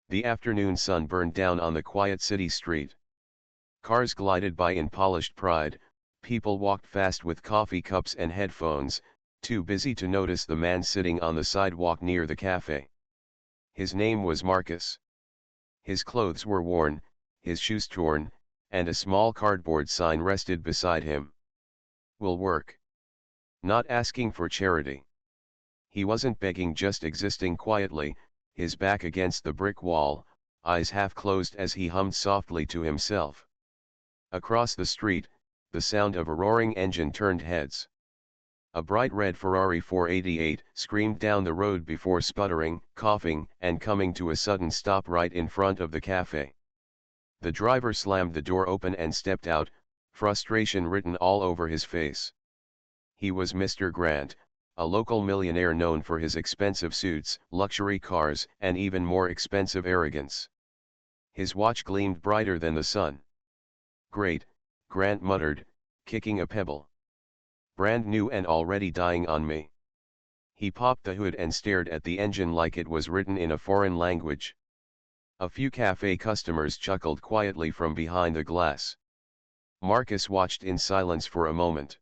The afternoon sun burned down on the quiet city street. Cars glided by in polished pride, people walked fast with coffee cups and headphones, too busy to notice the man sitting on the sidewalk near the cafe. His name was Marcus. His clothes were worn, his shoes torn, and a small cardboard sign rested beside him. "Will work." Not asking for charity. He wasn't begging, just existing quietly, his back against the brick wall, eyes half closed as he hummed softly to himself. Across the street, the sound of a roaring engine turned heads. A bright red Ferrari 488 screamed down the road before sputtering, coughing, and coming to a sudden stop right in front of the cafe. The driver slammed the door open and stepped out, frustration written all over his face. He was Mr. Grant, a local millionaire known for his expensive suits, luxury cars, and even more expensive arrogance. His watch gleamed brighter than the sun. "Great," Grant muttered, kicking a pebble. "Brand new and already dying on me." He popped the hood and stared at the engine like it was written in a foreign language. A few cafe customers chuckled quietly from behind the glass. Marcus watched in silence for a moment.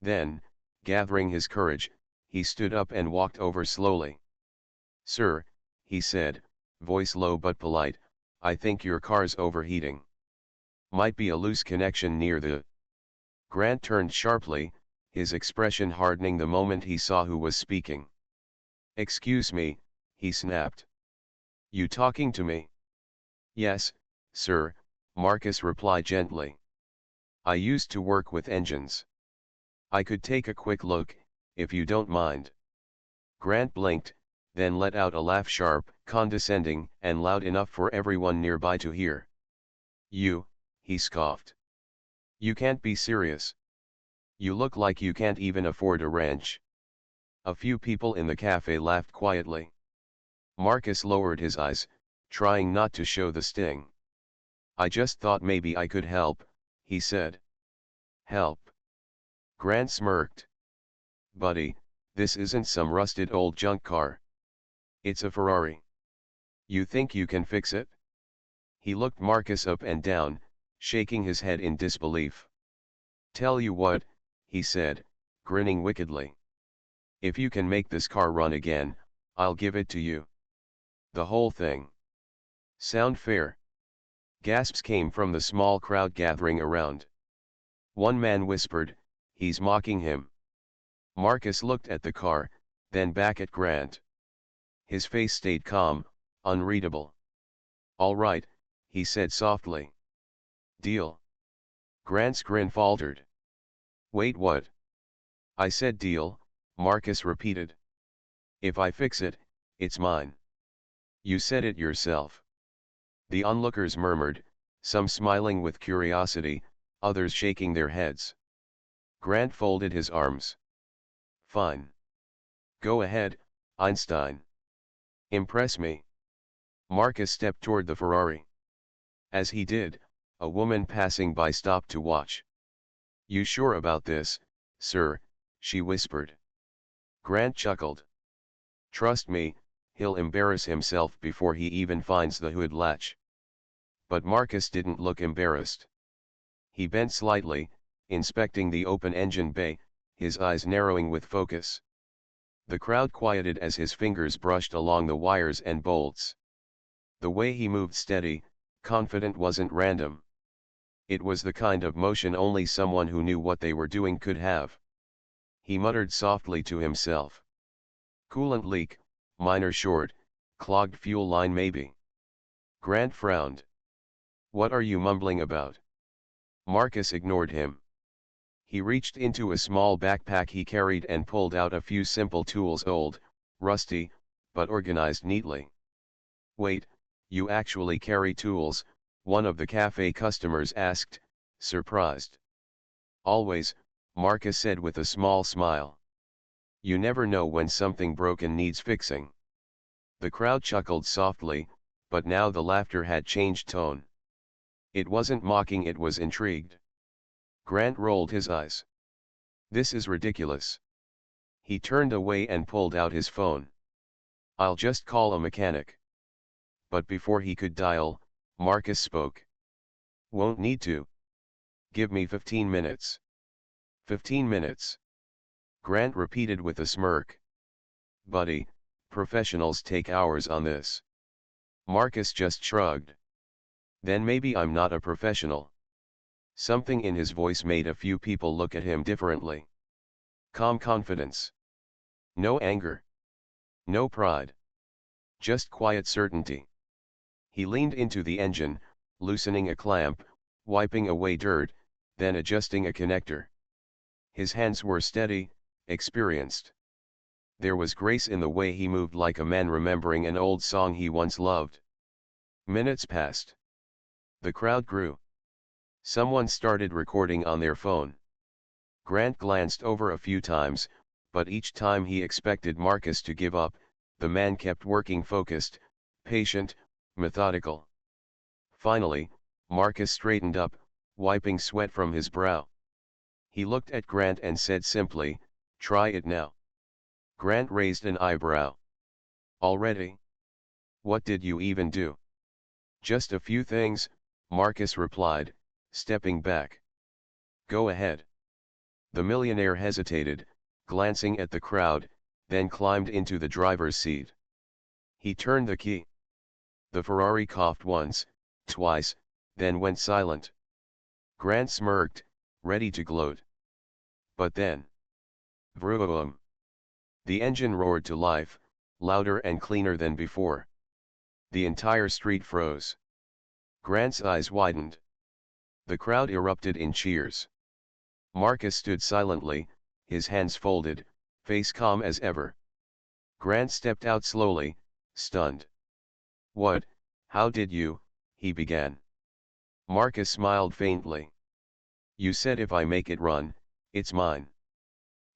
Then, gathering his courage, he stood up and walked over slowly. "Sir," he said, voice low but polite, "I think your car's overheating. Might be a loose connection near the..." Grant turned sharply, his expression hardening the moment he saw who was speaking. "Excuse me," he snapped. "You talking to me?" "Yes, sir," Marcus replied gently. "I used to work with engines. I could take a quick look, if you don't mind." Grant blinked, then let out a laugh, sharp, condescending, and loud enough for everyone nearby to hear. "You," he scoffed. "You can't be serious. You look like you can't even afford a ranch." A few people in the cafe laughed quietly. Marcus lowered his eyes, trying not to show the sting. "I just thought maybe I could help," he said. "Help?" Grant smirked. "Buddy, this isn't some rusted old junk car. It's a Ferrari. You think you can fix it?" He looked Marcus up and down, shaking his head in disbelief. "Tell you what," he said, grinning wickedly. "If you can make this car run again, I'll give it to you. The whole thing. Sound fair?" Gasps came from the small crowd gathering around. One man whispered, "He's mocking him." Marcus looked at the car, then back at Grant. His face stayed calm, unreadable. "All right," he said softly. "Deal?" Grant's grin faltered. "Wait, what?" "I said deal," Marcus repeated. "If I fix it, it's mine." "You said it yourself." The onlookers murmured, some smiling with curiosity, others shaking their heads. Grant folded his arms. "Fine. Go ahead, Einstein. Impress me." Marcus stepped toward the Ferrari. As he did, a woman passing by stopped to watch. "You sure about this, sir?" she whispered. Grant chuckled. "Trust me, he'll embarrass himself before he even finds the hood latch." But Marcus didn't look embarrassed. He bent slightly, inspecting the open engine bay, his eyes narrowing with focus. The crowd quieted as his fingers brushed along the wires and bolts. The way he moved, steady, confident, wasn't random. It was the kind of motion only someone who knew what they were doing could have. He muttered softly to himself. "Coolant leak, minor short, clogged fuel line maybe." Grant frowned. "What are you mumbling about?" Marcus ignored him. He reached into a small backpack he carried and pulled out a few simple tools, old, rusty, but organized neatly. "Wait, you actually carry tools?" one of the cafe customers asked, surprised. "Always," Marcus said with a small smile. "You never know when something broken needs fixing." The crowd chuckled softly, but now the laughter had changed tone. It wasn't mocking, it was intrigued. Grant rolled his eyes. "This is ridiculous." He turned away and pulled out his phone. "I'll just call a mechanic." But before he could dial, Marcus spoke. Won't need to. Give me 15 minutes. 15 minutes. Grant repeated with a smirk. Buddy, professionals take hours on this. Marcus just shrugged. Then maybe I'm not a professional. Something in his voice made a few people look at him differently. Calm confidence. No anger. No pride. Just quiet certainty. He leaned into the engine, loosening a clamp, wiping away dirt, then adjusting a connector. His hands were steady, experienced. There was grace in the way he moved, like a man remembering an old song he once loved. Minutes passed. The crowd grew. Someone started recording on their phone. Grant glanced over a few times, but each time he expected Marcus to give up. The man kept working, focused, patient, methodical. Finally, Marcus straightened up, wiping sweat from his brow. He looked at Grant and said simply, "Try it now." Grant raised an eyebrow. "Already? What did you even do?" "Just a few things," Marcus replied, stepping back. "Go ahead." The millionaire hesitated, glancing at the crowd, then climbed into the driver's seat. He turned the key. The Ferrari coughed once, twice, then went silent. Grant smirked, ready to gloat. But then, vroom! The engine roared to life, louder and cleaner than before. The entire street froze. Grant's eyes widened. The crowd erupted in cheers. Marcus stood silently, his hands folded, face calm as ever. Grant stepped out slowly, stunned. "What, how did you," he began. Marcus smiled faintly. "You said if I make it run, it's mine."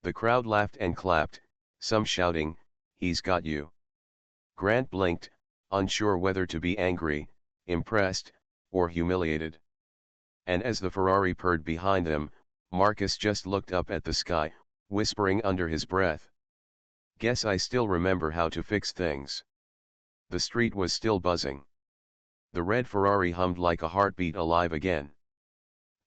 The crowd laughed and clapped, some shouting, "He's got you." Grant blinked, unsure whether to be angry, impressed, or humiliated. And as the Ferrari purred behind them, Marcus just looked up at the sky, whispering under his breath, "Guess I still remember how to fix things." The street was still buzzing. The red Ferrari hummed like a heartbeat, alive again.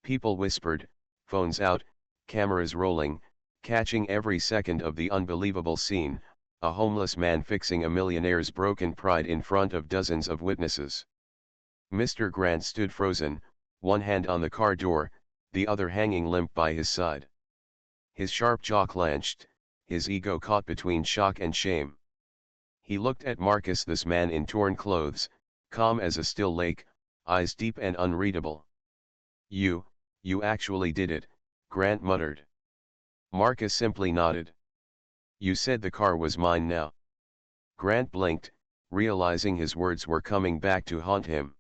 People whispered, phones out, cameras rolling, catching every second of the unbelievable scene, a homeless man fixing a millionaire's broken pride in front of dozens of witnesses. Mr. Grant stood frozen, one hand on the car door, the other hanging limp by his side. His sharp jaw clenched, his ego caught between shock and shame. He looked at Marcus, this man in torn clothes, calm as a still lake, eyes deep and unreadable. You actually did it," Grant muttered. Marcus simply nodded. "You said the car was mine now." Grant blinked, realizing his words were coming back to haunt him.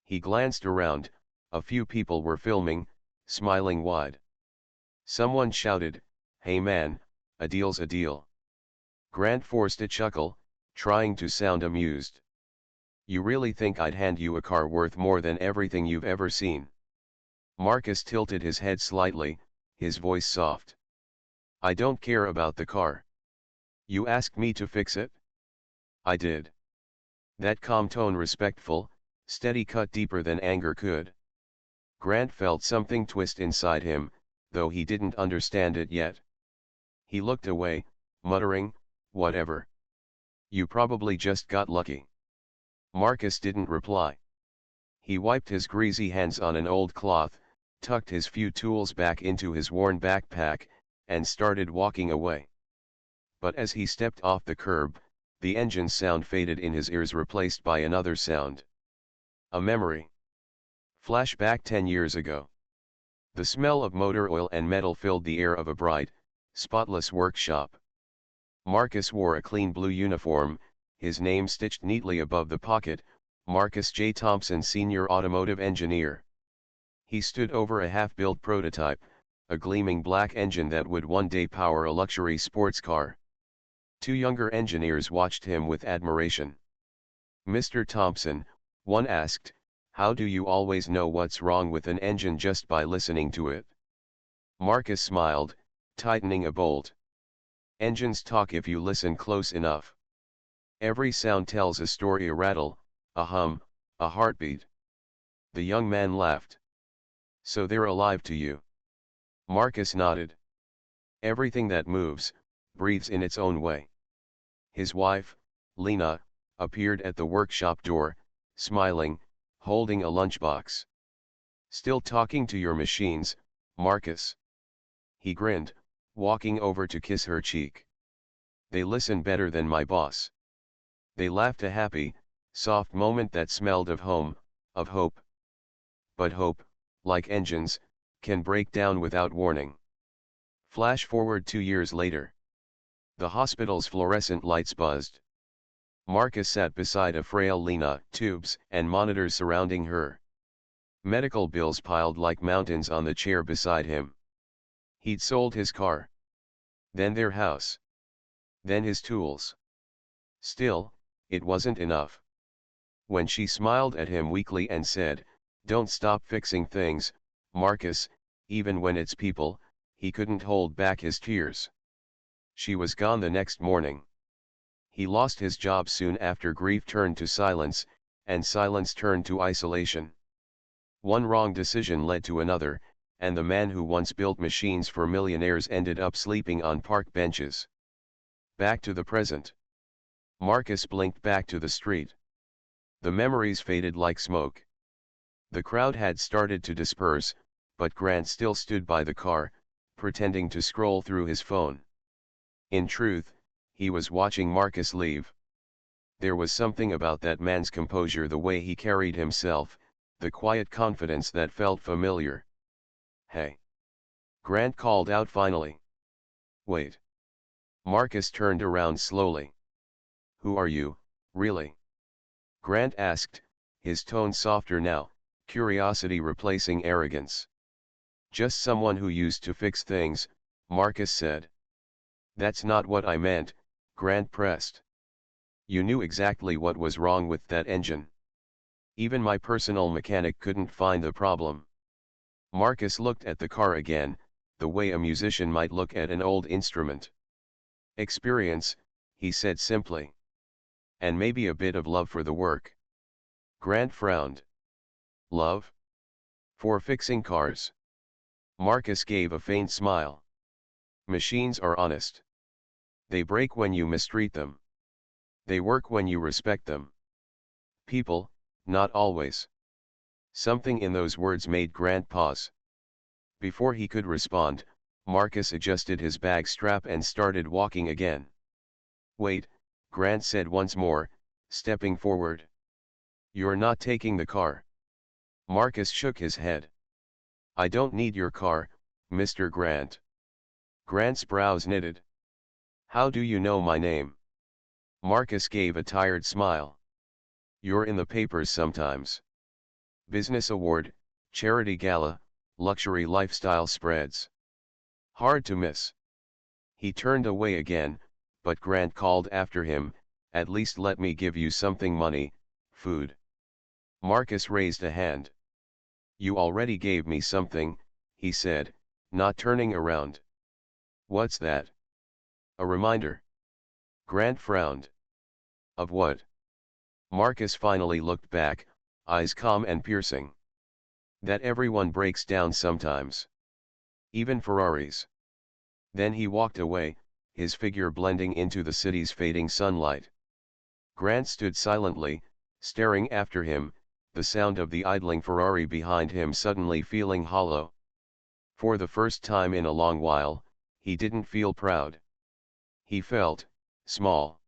He glanced around, a few people were filming, smiling wide. Someone shouted, "Hey man, a deal's a deal." Grant forced a chuckle, trying to sound amused. "You really think I'd hand you a car worth more than everything you've ever seen?" Marcus tilted his head slightly, his voice soft. "I don't care about the car. You asked me to fix it?" "I did." That calm tone, respectful, steady, cut deeper than anger could. Grant felt something twist inside him, though he didn't understand it yet. He looked away, muttering, "Whatever. You probably just got lucky." Marcus didn't reply. He wiped his greasy hands on an old cloth, tucked his few tools back into his worn backpack, and started walking away. But as he stepped off the curb, the engine's sound faded in his ears, replaced by another sound. A memory. Flashback 10 years ago. The smell of motor oil and metal filled the air of a bright, spotless workshop. Marcus wore a clean blue uniform, his name stitched neatly above the pocket, Marcus J. Thompson, Senior Automotive Engineer. He stood over a half-built prototype, a gleaming black engine that would one day power a luxury sports car. Two younger engineers watched him with admiration. "Mr. Thompson," one asked, "how do you always know what's wrong with an engine just by listening to it?" Marcus smiled, tightening a bolt. "Engines talk if you listen close enough. Every sound tells a story, a rattle, A hum, a heartbeat. The young man laughed. So they're alive to you? Marcus nodded. Everything that moves, breathes in its own way. His wife, Lena, appeared at the workshop door, smiling, holding a lunchbox. Still talking to your machines, Marcus? He grinned, walking over to kiss her cheek. They listen better than my boss. They laughed, a happy, soft moment that smelled of home, of hope. But hope, like engines, can break down without warning. Flash forward 2 years later. The hospital's fluorescent lights buzzed. Marcus sat beside a frail Lena, tubes and monitors surrounding her. Medical bills piled like mountains on the chair beside him. He'd sold his car. Then their house. Then his tools. Still, it wasn't enough. When she smiled at him weakly and said, "Don't stop fixing things, Marcus," even when it's people, he couldn't hold back his tears. She was gone the next morning. He lost his job soon after. Grief turned to silence, and silence turned to isolation. One wrong decision led to another, and the man who once built machines for millionaires ended up sleeping on park benches. Back to the present. Marcus blinked back to the street. The memories faded like smoke. The crowd had started to disperse, but Grant still stood by the car, pretending to scroll through his phone. In truth, he was watching Marcus leave. There was something about that man's composure, the way he carried himself, the quiet confidence that felt familiar. "Hey!" Grant called out finally. "Wait." Marcus turned around slowly. "Who are you, really?" Grant asked, his tone softer now, curiosity replacing arrogance. "Just someone who used to fix things," Marcus said. "That's not what I meant," Grant pressed. "You knew exactly what was wrong with that engine. Even my personal mechanic couldn't find the problem." Marcus looked at the car again, the way a musician might look at an old instrument. "Experience," he said simply. "And maybe a bit of love for the work." Grant frowned. "Love? For fixing cars?" Marcus gave a faint smile. "Machines are honest. They break when you mistreat them. They work when you respect them. People, not always." Something in those words made Grant pause. Before he could respond, Marcus adjusted his bag strap and started walking again. "Wait," Grant said once more, stepping forward. "You're not taking the car." Marcus shook his head. "I don't need your car, Mr. Grant." Grant's brows knitted. "How do you know my name?" Marcus gave a tired smile. "You're in the papers sometimes. Business award, charity gala, luxury lifestyle spreads. Hard to miss." He turned away again, but Grant called after him, "At least let me give you something, money, food." Marcus raised a hand. "You already gave me something," he said, not turning around. "What's that?" "A reminder." Grant frowned. "Of what?" Marcus finally looked back, eyes calm and piercing. "That everyone breaks down sometimes. Even Ferraris." Then he walked away, his figure blending into the city's fading sunlight. Grant stood silently, staring after him, the sound of the idling Ferrari behind him suddenly feeling hollow. For the first time in a long while, he didn't feel proud. He felt small.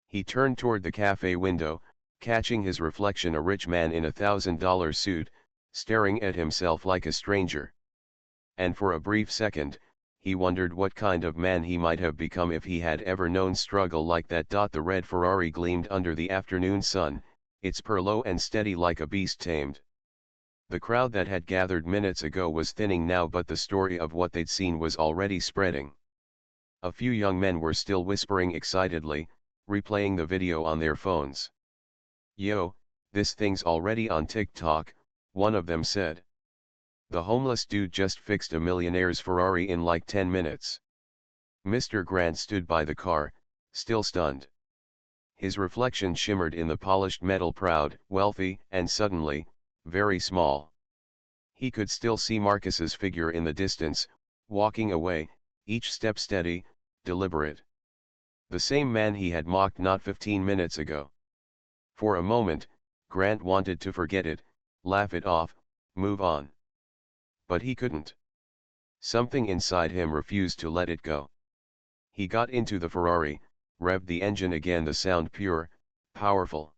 He turned toward the cafe window, catching his reflection, a rich man in a $1,000 suit, staring at himself like a stranger. And for a brief second, he wondered what kind of man he might have become if he had ever known struggle like that. The red Ferrari gleamed under the afternoon sun, its purr low and steady like a beast tamed. The crowd that had gathered minutes ago was thinning now, but the story of what they'd seen was already spreading. A few young men were still whispering excitedly, replaying the video on their phones. "Yo, this thing's already on TikTok," one of them said. "The homeless dude just fixed a millionaire's Ferrari in like 10 minutes. Mr. Grant stood by the car, still stunned. His reflection shimmered in the polished metal, proud, wealthy, and suddenly, very small. He could still see Marcus's figure in the distance, walking away, each step steady, deliberate. The same man he had mocked not 15 minutes ago. For a moment, Grant wanted to forget it, laugh it off, move on. But he couldn't. Something inside him refused to let it go. He got into the Ferrari, revved the engine again, the sound pure, powerful.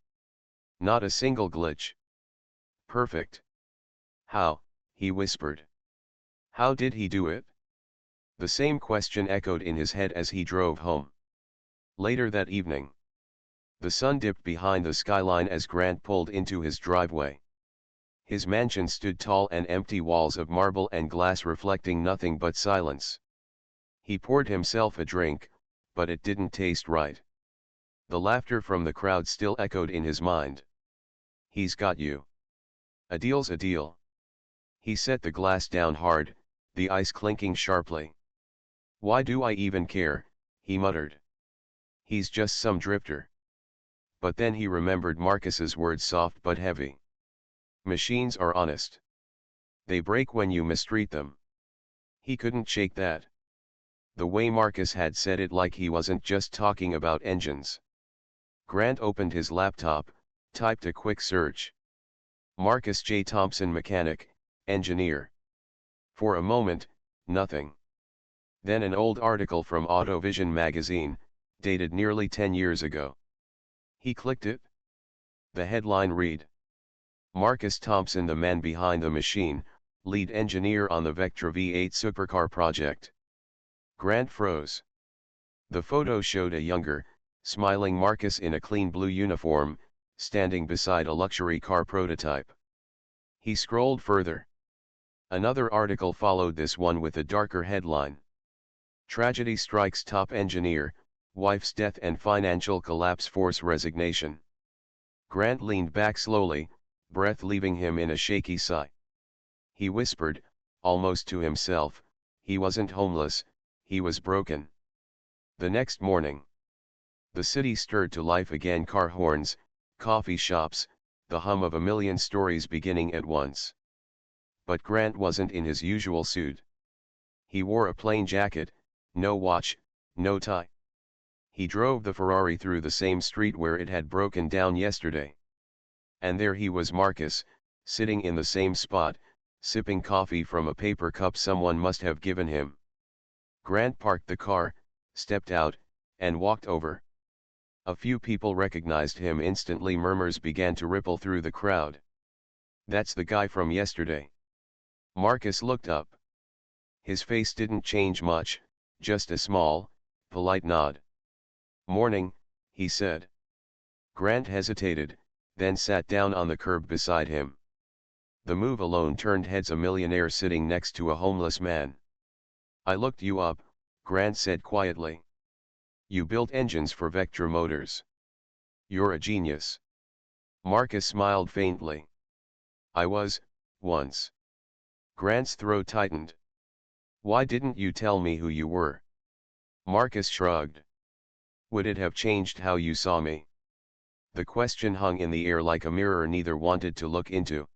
Not a single glitch. Perfect. How, he whispered. How did he do it? The same question echoed in his head as he drove home. Later that evening, the sun dipped behind the skyline as Grant pulled into his driveway. His mansion stood tall and empty, walls of marble and glass reflecting nothing but silence. He poured himself a drink, but it didn't taste right. The laughter from the crowd still echoed in his mind. He's got you. A deal's a deal. He set the glass down hard, the ice clinking sharply. Why do I even care, he muttered. He's just some drifter. But then he remembered Marcus's words, soft but heavy. Machines are honest. They break when you mistreat them. He couldn't shake that. The way Marcus had said it, like he wasn't just talking about engines. Grant opened his laptop, typed a quick search. Marcus J. Thompson, mechanic, engineer. For a moment, nothing. Then an old article from AutoVision magazine, dated nearly 10 years ago. He clicked it. The headline read: Marcus Thompson, the man behind the machine, lead engineer on the Vectra V8 supercar project. Grant froze. The photo showed a younger, smiling Marcus in a clean blue uniform, standing beside a luxury car prototype. He scrolled further. Another article followed this one with a darker headline. Tragedy strikes top engineer, wife's death and financial collapse force resignation. Grant leaned back slowly, breath leaving him in a shaky sigh. He whispered, almost to himself, he wasn't homeless, he was broken. The next morning, the city stirred to life again, car horns, coffee shops, the hum of a million stories beginning at once. But Grant wasn't in his usual suit. He wore a plain jacket, no watch, no tie. He drove the Ferrari through the same street where it had broken down yesterday. And there he was, Marcus, sitting in the same spot, sipping coffee from a paper cup someone must have given him. Grant parked the car, stepped out, and walked over. A few people recognized him instantly. Murmurs began to ripple through the crowd. That's the guy from yesterday. Marcus looked up. His face didn't change much, just a small, polite nod. Morning, he said. Grant hesitated, then sat down on the curb beside him. The move alone turned heads. A millionaire sitting next to a homeless man. I looked you up, Grant said quietly. You built engines for Vectra Motors. You're a genius. Marcus smiled faintly. I was, once. Grant's throat tightened. Why didn't you tell me who you were? Marcus shrugged. Would it have changed how you saw me? The question hung in the air like a mirror neither wanted to look into.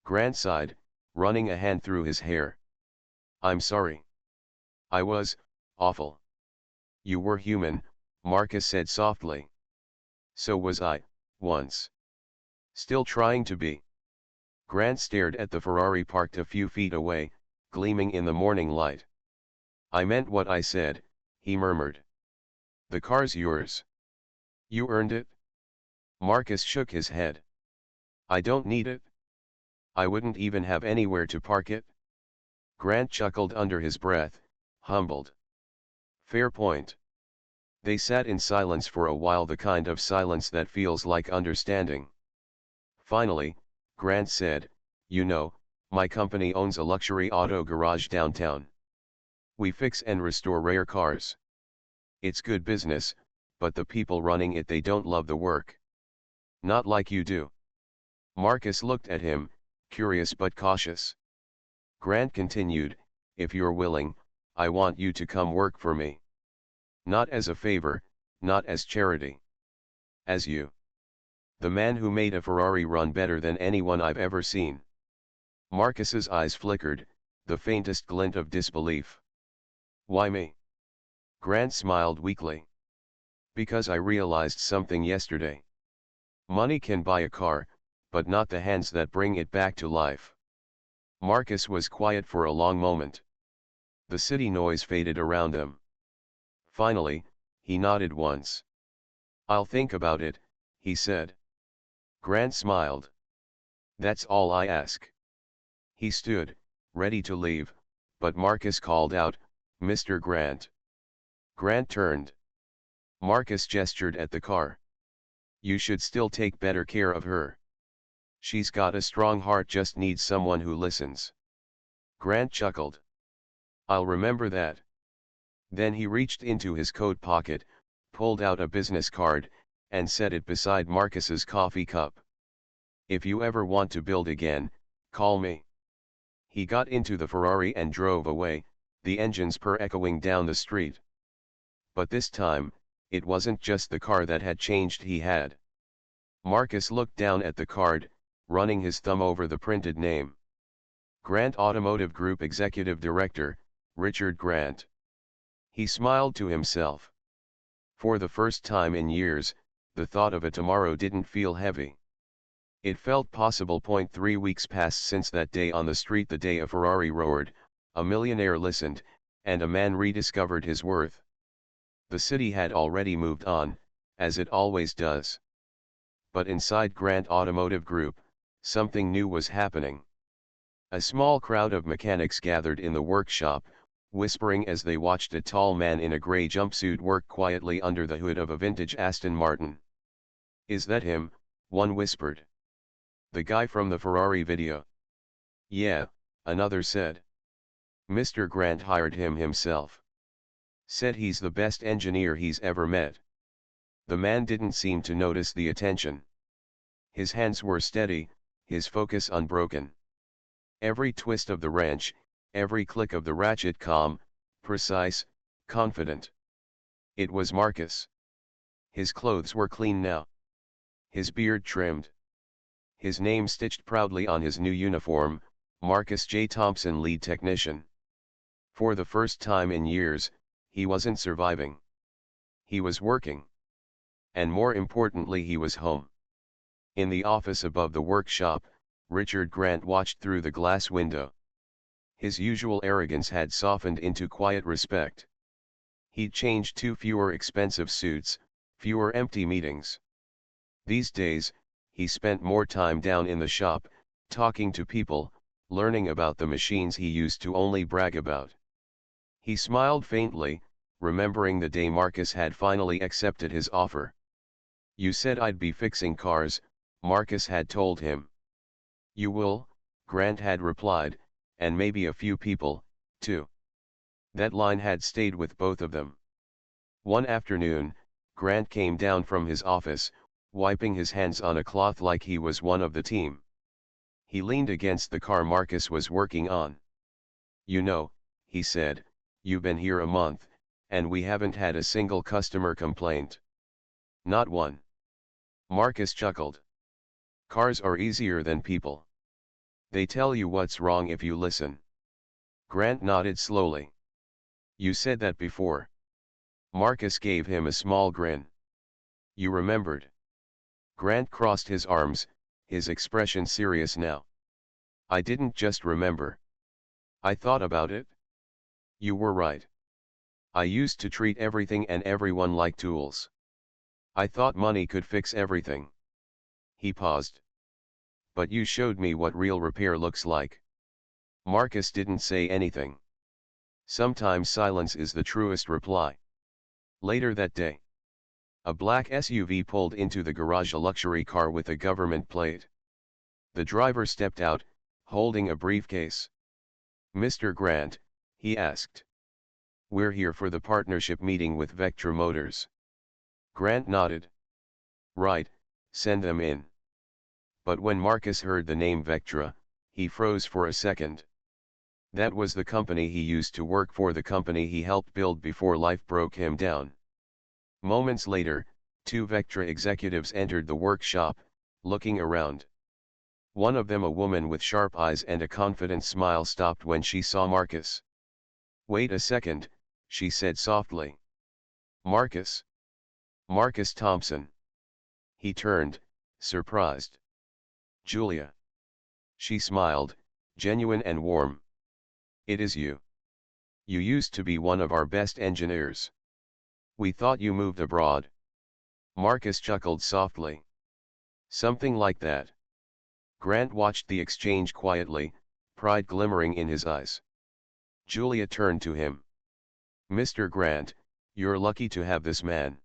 Grant sighed, running a hand through his hair. I'm sorry. I was, awful. You were human, Marcus said softly. So was I, once. Still trying to be. Grant stared at the Ferrari parked a few feet away, gleaming in the morning light. I meant what I said, he murmured. The car's yours. You earned it? Marcus shook his head. I don't need it. I wouldn't even have anywhere to park it. Grant chuckled under his breath, humbled. Fair point. They sat in silence for a while, the kind of silence that feels like understanding. Finally, Grant said, you know, my company owns a luxury auto garage downtown. We fix and restore rare cars. It's good business, but the people running it, they don't love the work. Not like you do. Marcus looked at him, curious but cautious. Grant continued, if you're willing, I want you to come work for me. Not as a favor, not as charity. As you. The man who made a Ferrari run better than anyone I've ever seen. Marcus's eyes flickered, the faintest glint of disbelief. Why me? Grant smiled weakly. Because I realized something yesterday. Money can buy a car, but not the hands that bring it back to life. Marcus was quiet for a long moment. The city noise faded around them. Finally, he nodded once. I'll think about it, he said. Grant smiled. That's all I ask. He stood, ready to leave, but Marcus called out, Mr. Grant. Grant turned. Marcus gestured at the car. You should still take better care of her. She's got a strong heart, just needs someone who listens. Grant chuckled. I'll remember that. Then he reached into his coat pocket, pulled out a business card, and set it beside Marcus's coffee cup. If you ever want to build again, call me. He got into the Ferrari and drove away, the engine's purr echoing down the street. But this time, it wasn't just the car that had changed, he had. Marcus looked down at the card, running his thumb over the printed name. Grant Automotive Group Executive Director, Richard Grant. He smiled to himself. For the first time in years, the thought of a tomorrow didn't feel heavy. It felt possible. 3 weeks passed since that day on the street, the day a Ferrari roared, a millionaire listened, and a man rediscovered his worth. The city had already moved on, as it always does. But inside Grant Automotive Group, something new was happening. A small crowd of mechanics gathered in the workshop, whispering as they watched a tall man in a gray jumpsuit work quietly under the hood of a vintage Aston Martin. Is that him? One whispered. The guy from the Ferrari video. Yeah, another said. Mr. Grant hired him himself. Said he's the best engineer he's ever met. The man didn't seem to notice the attention. His hands were steady, his focus unbroken. Every twist of the wrench, every click of the ratchet calm, precise, confident. It was Marcus. His clothes were clean now. His beard trimmed. His name stitched proudly on his new uniform, Marcus J. Thompson, lead technician. For the first time in years, he wasn't surviving. He was working. And more importantly, he was home. In the office above the workshop, Richard Grant watched through the glass window. His usual arrogance had softened into quiet respect. He'd changed to fewer expensive suits, fewer empty meetings. These days, he spent more time down in the shop, talking to people, learning about the machines he used to only brag about. He smiled faintly, remembering the day Marcus had finally accepted his offer. You said I'd be fixing cars, Marcus had told him. You will, Grant had replied, and maybe a few people, too. That line had stayed with both of them. One afternoon, Grant came down from his office, wiping his hands on a cloth like he was one of the team. He leaned against the car Marcus was working on. You know, he said, you've been here a month, and we haven't had a single customer complaint. Not one. Marcus chuckled. Cars are easier than people. They tell you what's wrong if you listen. Grant nodded slowly. You said that before. Marcus gave him a small grin. You remembered. Grant crossed his arms, his expression serious now. I didn't just remember. I thought about it. You were right. I used to treat everything and everyone like tools. I thought money could fix everything. He paused. But you showed me what real repair looks like. Marcus didn't say anything. Sometimes silence is the truest reply. Later that day, a black SUV pulled into the garage, a luxury car with a government plate. The driver stepped out, holding a briefcase. Mr. Grant, he asked. We're here for the partnership meeting with Vectra Motors. Grant nodded. Right, send them in. But when Marcus heard the name Vectra, he froze for a second. That was the company he used to work for, the company he helped build before life broke him down. Moments later, Two Vectra executives entered the workshop, looking around. One of them, a woman with sharp eyes and a confident smile, stopped when she saw Marcus. "Wait a second," she said softly. "Marcus? Marcus Thompson." He turned, surprised. "Julia." She smiled, genuine and warm. "It is you. You used to be one of our best engineers. We thought you moved abroad." Marcus chuckled softly. "Something like that." Grant watched the exchange quietly, pride glimmering in his eyes. Julia turned to him. "Mr. Grant, you're lucky to have this man.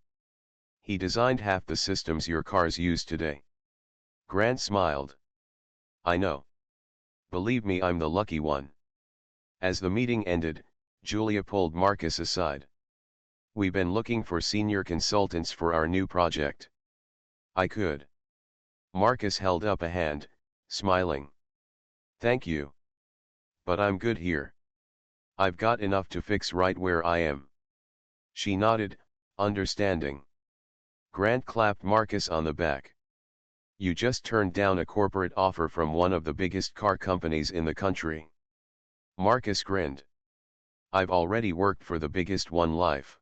He designed half the systems your cars use today." Grant smiled. "I know. Believe me, I'm the lucky one." As the meeting ended, Julia pulled Marcus aside. "We've been looking for senior consultants for our new project. I could." Marcus held up a hand, smiling. "Thank you. But I'm good here. I've got enough to fix right where I am." She nodded, understanding. Grant clapped Marcus on the back. "You just turned down a corporate offer from one of the biggest car companies in the country." Marcus grinned. "I've already worked for the biggest one life.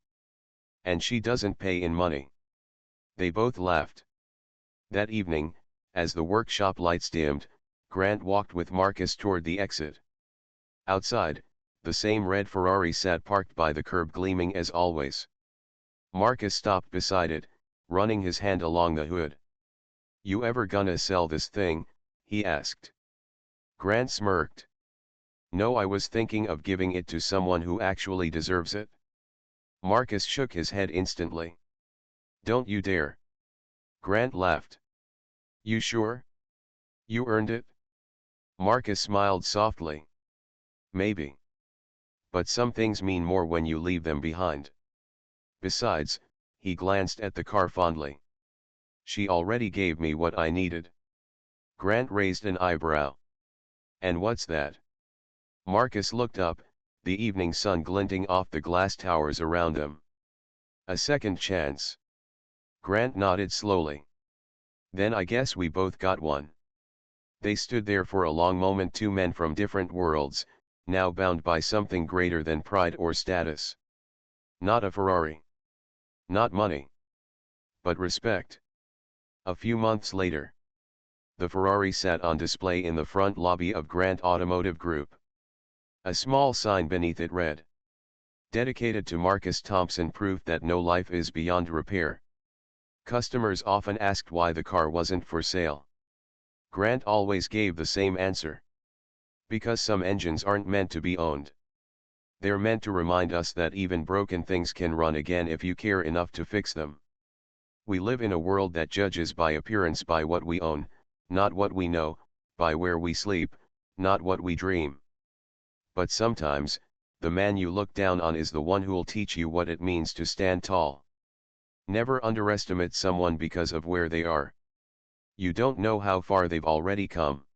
And she doesn't pay in money." They both laughed. That evening, as the workshop lights dimmed, Grant walked with Marcus toward the exit. Outside, the same red Ferrari sat parked by the curb, gleaming as always. Marcus stopped beside it, running his hand along the hood. "You ever gonna sell this thing?" he asked. Grant smirked. "No, I was thinking of giving it to someone who actually deserves it." Marcus shook his head instantly. "Don't you dare." Grant laughed. "You sure? You earned it?" Marcus smiled softly. "Maybe. But some things mean more when you leave them behind. Besides," he glanced at the car fondly, "she already gave me what I needed." Grant raised an eyebrow. "And what's that?" Marcus looked up, the evening sun glinting off the glass towers around them. "A second chance." Grant nodded slowly. "Then I guess we both got one." They stood there for a long moment, two men from different worlds, now bound by something greater than pride or status. Not a Ferrari. Not money. But respect. A few months later, the Ferrari sat on display in the front lobby of Grant Automotive Group. A small sign beneath it read, "Dedicated to Marcus Thompson, proof that no life is beyond repair." Customers often asked why the car wasn't for sale. Grant always gave the same answer. "Because some engines aren't meant to be owned. They're meant to remind us that even broken things can run again if you care enough to fix them." We live in a world that judges by appearance, by what we own, not what we know, by where we sleep, not what we dream. But sometimes, the man you look down on is the one who'll teach you what it means to stand tall. Never underestimate someone because of where they are. You don't know how far they've already come.